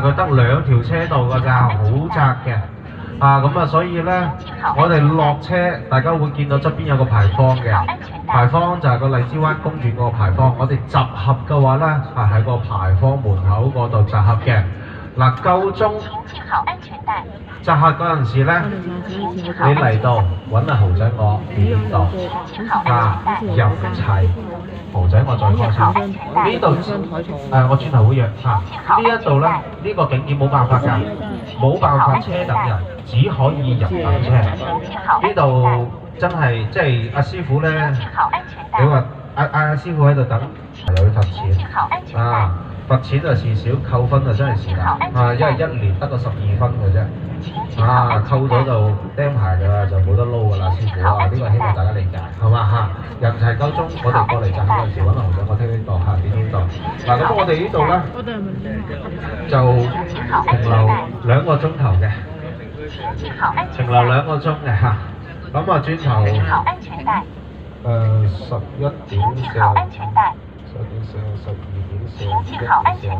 佢得兩條車道㗎咋，好窄嘅。咁所以呢，我哋落車，大家會見到側邊有個牌坊嘅，牌坊就係個荔枝灣公園嗰個牌坊。我哋集合嘅話呢，係喺個牌坊門口嗰度集合嘅。嗱，夠鐘集合嗰陣時呢，你嚟到揾阿豪仔我邊度入齊，豪仔我再開車。呢度我轉頭會約呢一度呢，呢個景點冇辦法㗎，冇辦法車等人，只可以人等車。呢度真係即係阿師傅呢，你話阿師傅喺度等，又要罰錢罰錢就事少，扣分就真係事大因為一年得個12分嘅啫。扣咗就釘牌㗎啦，就冇得撈㗎啦，師傅呢個希望大家理解，係嘛人齊夠鐘，我哋過嚟集合嗰陣時揾阿豪仔，我聽呢度點度。咁我哋呢度呢，就停留2個鐘頭嘅，停留2個鐘嘅咁轉頭11點4、11點4、12點4、11點4。